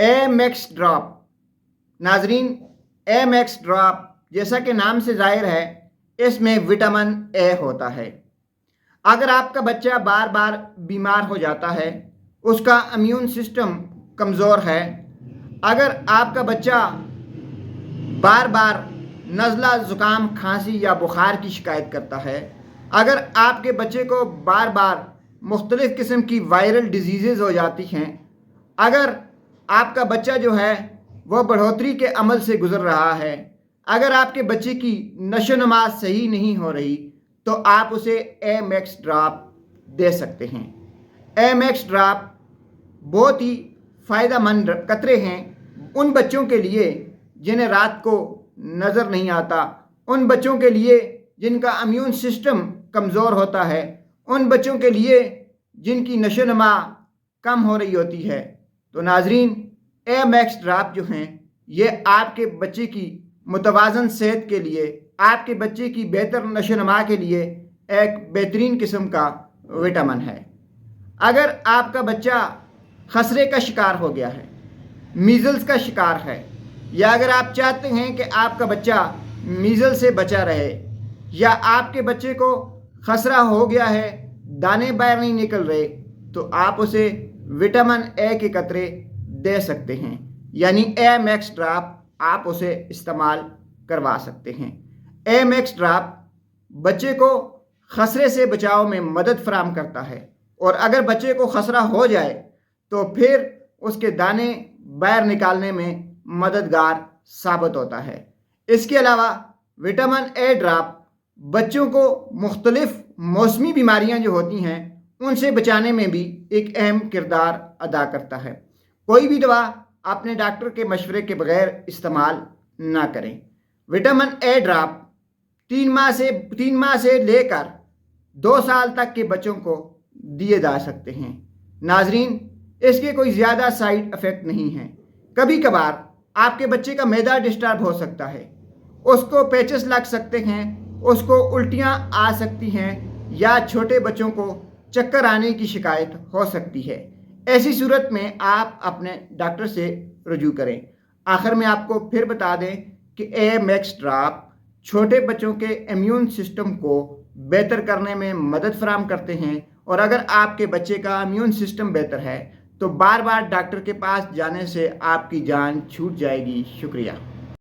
M X drop. नाजरीन, M X drop जैसा कि नाम से जाहिर है, इसमें विटामिन ए होता है। अगर आपका बच्चा बार बार बीमार हो जाता है, उसका इम्यून सिस्टम कमज़ोर है, अगर आपका बच्चा बार बार नज़ला, ज़ुकाम, खांसी या बुखार की शिकायत करता है, अगर आपके बच्चे को बार बार मुख्तलिफ़ किस्म की वायरल डिजीज़ हो जाती हैं, अगर आपका बच्चा जो है वह बढ़ोतरी के अमल से गुज़र रहा है, अगर आपके बच्चे की नशोनुमा सही नहीं हो रही, तो आप उसे एम एक्स ड्रॉप दे सकते हैं। एम एक्स ड्रॉप बहुत ही फ़ायदेमंद कतरे हैं उन बच्चों के लिए जिन्हें रात को नज़र नहीं आता, उन बच्चों के लिए जिनका इम्यून सिस्टम कमज़ोर होता है, उन बच्चों के लिए जिनकी नशोनुमा कम हो रही होती है। तो नाजरीन, एम एक्स ड्रॉप जो हैं, ये आपके बच्चे की मुतवाज़न सेहत के लिए, आपके बच्चे की बेहतर नशोनुमा के लिए एक बेहतरीन किस्म का विटामिन है। अगर आपका बच्चा खसरे का शिकार हो गया है, मीज़ल्स का शिकार है, या अगर आप चाहते हैं कि आपका बच्चा मीज़ल से बचा रहे, या आपके बच्चे को खसरा हो गया है, दाने बाहर नहीं निकल रहे, तो आप उसे विटामिन ए के कतरे दे सकते हैं, यानी एम एक्स ड्रॉप आप उसे इस्तेमाल करवा सकते हैं। एम एक्स ड्रॉप बच्चे को खसरे से बचाव में मदद फराहम करता है, और अगर बच्चे को खसरा हो जाए तो फिर उसके दाने बाहर निकालने में मददगार साबित होता है। इसके अलावा विटामिन ए ड्रॉप बच्चों को मुख्तलिफ मौसमी बीमारियां जो होती हैं उनसे बचाने में भी एक अहम किरदार अदा करता है। कोई भी दवा अपने डॉक्टर के मशवरे के बगैर इस्तेमाल ना करें। विटामिन ए ड्रॉप 3 माह से लेकर 2 साल तक के बच्चों को दिए जा सकते हैं। नाजरीन, इसके कोई ज़्यादा साइड इफ़ेक्ट नहीं हैं। कभी कभार आपके बच्चे का मैदा डिस्टर्ब हो सकता है, उसको पैचेस लग सकते हैं, उसको उल्टियाँ आ सकती हैं, या छोटे बच्चों को चक्कर आने की शिकायत हो सकती है। ऐसी सूरत में आप अपने डॉक्टर से रुजू करें। आखिर में आपको फिर बता दें कि एम एक्स ड्रॉप छोटे बच्चों के इम्यून सिस्टम को बेहतर करने में मदद फराहम करते हैं, और अगर आपके बच्चे का इम्यून सिस्टम बेहतर है तो बार बार डॉक्टर के पास जाने से आपकी जान छूट जाएगी। शुक्रिया।